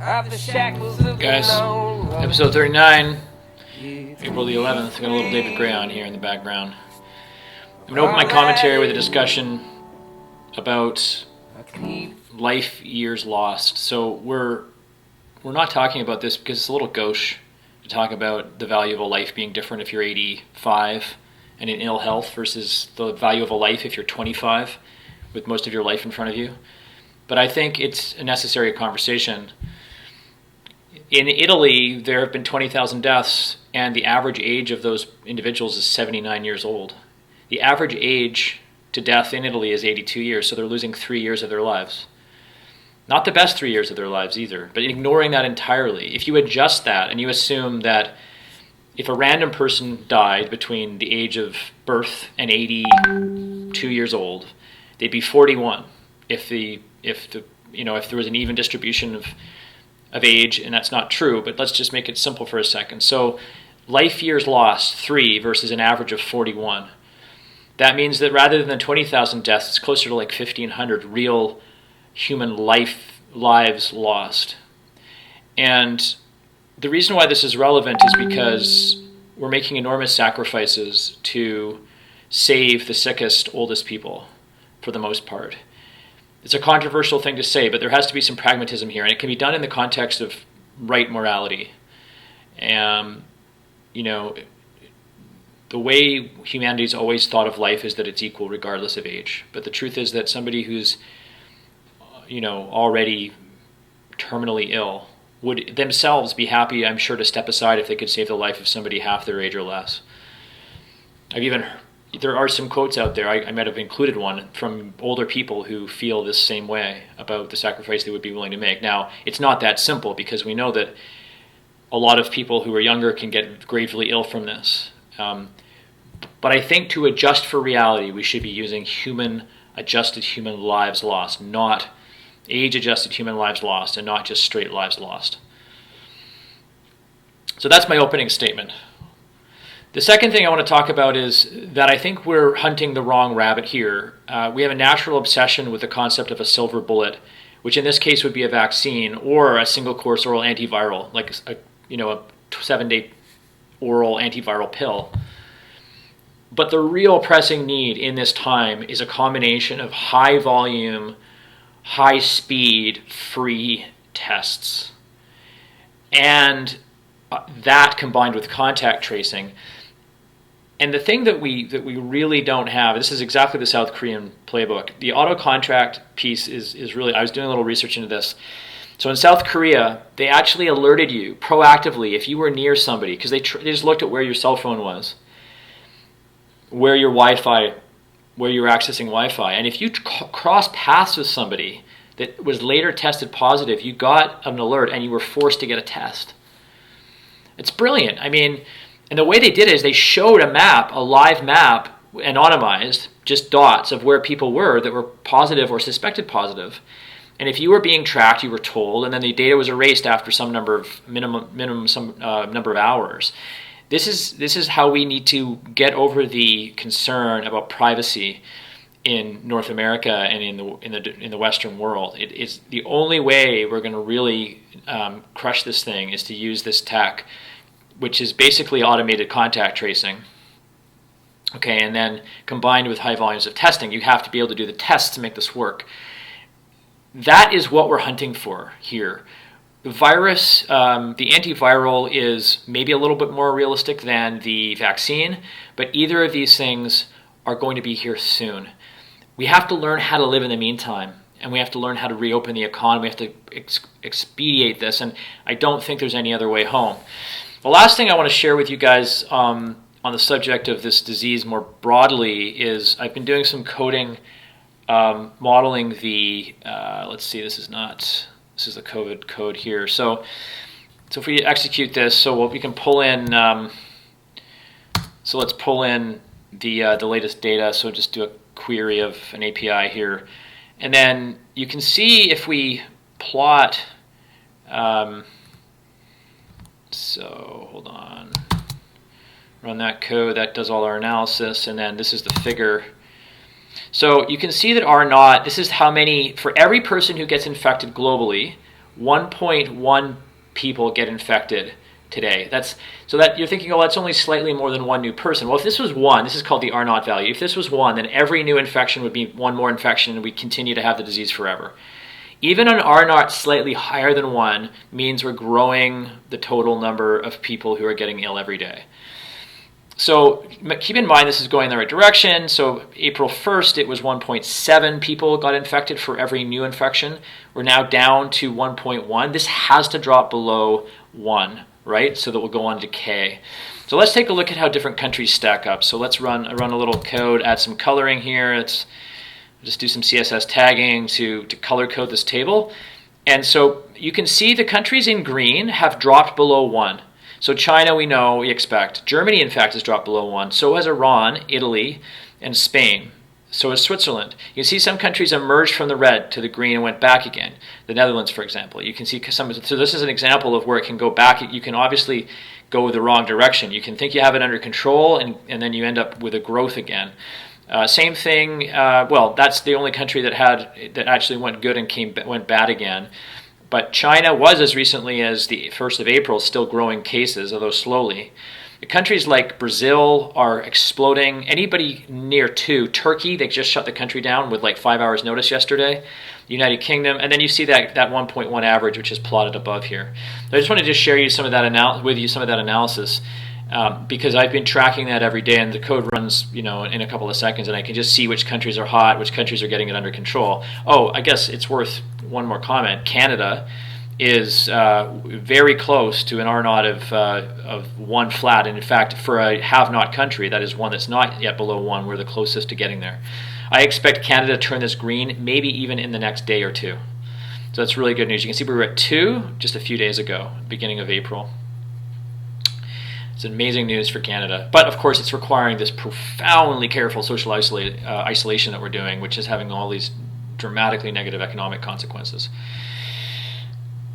Guys, episode 39, April the 11th. Got a little David Gray on here in the background. I'm going to open my commentary with a discussion about life years lost. So we're not talking about this because it's a little gauche to talk about the value of a life being different if you're 85 and in ill health versus the value of a life if you're 25 with most of your life in front of you. But I think it's a necessary conversation. In Italy, there have been 20,000 deaths, and the average age of those individuals is 79 years old. The average age to death in Italy is 82 years, so they're losing 3 years of their lives. Not the best 3 years of their lives either, but ignoring that entirely. If you adjust that and you assume that if a random person died between the age of birth and 82 years old, they'd be 41 if there was an even distribution of age, and that's not true, but let's just make it simple for a second. So life years lost, 3 versus an average of 41. That means that rather than 20,000 deaths, it's closer to like 1,500 real human lives lost. And the reason why this is relevant is because we're making enormous sacrifices to save the sickest, oldest people, for the most part. It's a controversial thing to say, but there has to be some pragmatism here, and it can be done in the context of right morality. The way humanity's always thought of life is that it's equal regardless of age. But the truth is that somebody who's, already terminally ill would themselves be happy, I'm sure, to step aside if they could save the life of somebody half their age or less. There are some quotes out there, I might have included one, from older people who feel this same way about the sacrifice they would be willing to make. Now, it's not that simple because we know that a lot of people who are younger can get gravely ill from this. But I think to adjust for reality, we should be using adjusted human lives lost, not age-adjusted human lives lost, and not just straight lives lost. So that's my opening statement. The second thing I want to talk about is that I think we're hunting the wrong rabbit here. We have a natural obsession with the concept of a silver bullet, which in this case would be a vaccine or a single-course oral antiviral, like a 7-day oral antiviral pill. But the real pressing need in this time is a combination of high-volume, high-speed, free tests. And that combined with contact tracing. And the thing that we really don't have, this is exactly the South Korean playbook. The auto contract piece is really, I was doing a little research into this. So in South Korea, they actually alerted you proactively if you were near somebody, because they just looked at where your cell phone was, where your Wi-Fi, where you were accessing Wi-Fi. And if you crossed paths with somebody that was later tested positive, you got an alert and you were forced to get a test. It's brilliant. And the way they did it is they showed a live map, anonymized, just dots of where people were that were positive or suspected positive. And if you were being tracked, you were told, and then the data was erased after some number of number of hours. This is how we need to get over the concern about privacy in North America and in the Western world. It is the only way we're going to really crush this thing is to use this tech, which is basically automated contact tracing. Okay, and then combined with high volumes of testing, you have to be able to do the tests to make this work. That is what we're hunting for here. The virus, the antiviral is maybe a little bit more realistic than the vaccine, but either of these things are going to be here soon. We have to learn how to live in the meantime, and we have to learn how to reopen the economy. We have to expedite this, and I don't think there's any other way home. The last thing I want to share with you guys on the subject of this disease more broadly is I've been doing some coding, modeling the, this is the COVID code here. So if we execute this, we can pull in, let's pull in the latest data. So just do a query of an API here. And then you can see if we plot, so hold on, run that code, that does all our analysis, and then this is the figure. So you can see that R naught, this is how many, for every person who gets infected globally, 1.1 people get infected today. So that you're thinking, oh, that's only slightly more than one new person. Well, if this was one, this is called the R0 value. If this was one, then every new infection would be one more infection, and we continue to have the disease forever. Even an R0 slightly higher than 1 means we're growing the total number of people who are getting ill every day. So keep in mind this is going in the right direction. So April 1st, it was 1.7 people got infected for every new infection. We're now down to 1.1. This has to drop below 1, right? So that we'll go on decay. So let's take a look at how different countries stack up. So let's run a little code, add some coloring here. Let's just do some CSS tagging to color code this table. And so you can see the countries in green have dropped below 1. So China, we know, we expect. Germany, in fact, has dropped below 1. So has Iran, Italy, and Spain. So has Switzerland. You can see some countries emerged from the red to the green and went back again. The Netherlands, for example. You can see some. So this is an example of where it can go back. You can obviously go the wrong direction. You can think you have it under control, and then you end up with a growth again. Same thing. Well, that's the only country that actually went good and went bad again. But China was, as recently as the 1st of April, still growing cases, although slowly. The countries like Brazil are exploding. Anybody near 2, Turkey, they just shut the country down with like 5 hours notice yesterday. The United Kingdom, and then you see that 1.1 average, which is plotted above here. So I just wanted to share you some of that analysis. Because I've been tracking that every day, and the code runs, in a couple of seconds, and I can just see which countries are hot, which countries are getting it under control. Oh, I guess it's worth one more comment. Canada is very close to an R0 of 1 flat, and in fact, for a have-not country, that is one that's not yet below 1. We're the closest to getting there. I expect Canada to turn this green, maybe even in the next day or two. So that's really good news. You can see we were at 2 just a few days ago, beginning of April. It's amazing news for Canada. But of course, it's requiring this profoundly careful social isolation that we're doing, which is having all these dramatically negative economic consequences.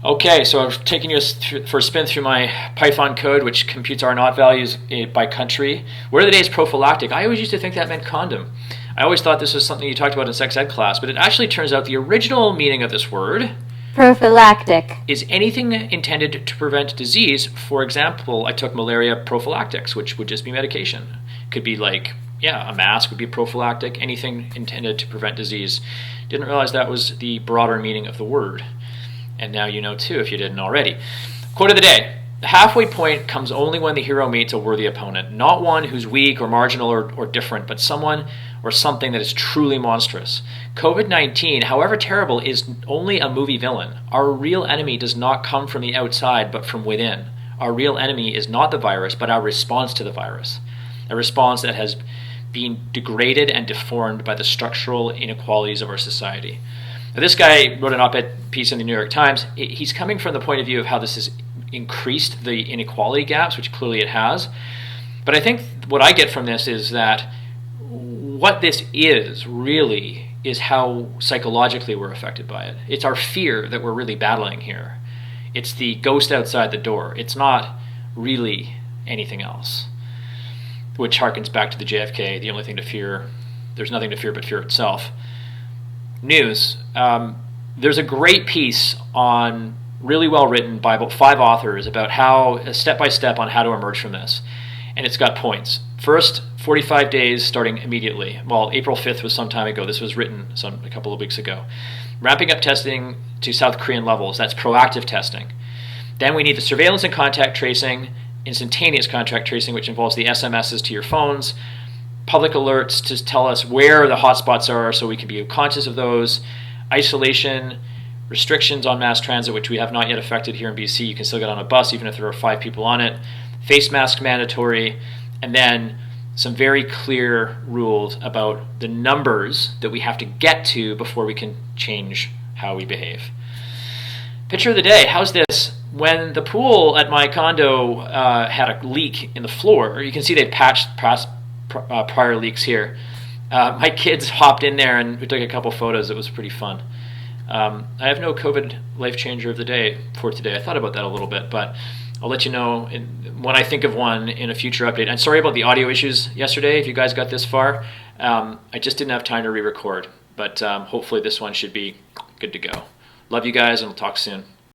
Okay, so I've taken you for a spin through my Python code, which computes R0 values by country. Word of the day is prophylactic. I always used to think that meant condom. I always thought this was something you talked about in sex ed class, but it actually turns out the original meaning of this word, prophylactic, is anything intended to prevent disease. For example, I took malaria prophylactics, which would just be medication. Could be like, a mask would be prophylactic, anything intended to prevent disease. Didn't realize that was the broader meaning of the word. And now you know too, if you didn't already. Quote of the day: the halfway point comes only when the hero meets a worthy opponent, not one who's weak or marginal or different, but someone or something that is truly monstrous. COVID-19, however terrible, is only a movie villain. Our real enemy does not come from the outside, but from within. Our real enemy is not the virus, but our response to the virus. A response that has been degraded and deformed by the structural inequalities of our society. Now, this guy wrote an op-ed piece in the New York Times. He's coming from the point of view of how this has increased the inequality gaps, which clearly it has. But I think what I get from this is that what this is really is how psychologically we're affected by it. It's our fear that we're really battling here. It's the ghost outside the door. It's not really anything else, which harkens back to the JFK, the only thing to fear, there's nothing to fear but fear itself. News. There's a great piece on, really well written by about 5 authors about how, step-by-step on how to emerge from this. And it's got points. First, 45 days starting immediately. Well, April 5th was some time ago. This was written a couple of weeks ago. Ramping up testing to South Korean levels. That's proactive testing. Then we need the surveillance and contact tracing, instantaneous contact tracing, which involves the SMSs to your phones, public alerts to tell us where the hotspots are so we can be conscious of those, isolation, restrictions on mass transit, which we have not yet affected here in BC. You can still get on a bus even if there are 5 people on it, face mask mandatory, and then some very clear rules about the numbers that we have to get to before we can change how we behave. Picture of the day, how's this? When the pool at my condo had a leak in the floor, you can see they've patched prior leaks here. My kids hopped in there and we took a couple photos. It was pretty fun. I have no COVID life changer of the day for today. I thought about that a little bit, but I'll let you know when I think of one in a future update. And sorry about the audio issues yesterday, if you guys got this far. I just didn't have time to re-record, but hopefully this one should be good to go. Love you guys, and we'll talk soon.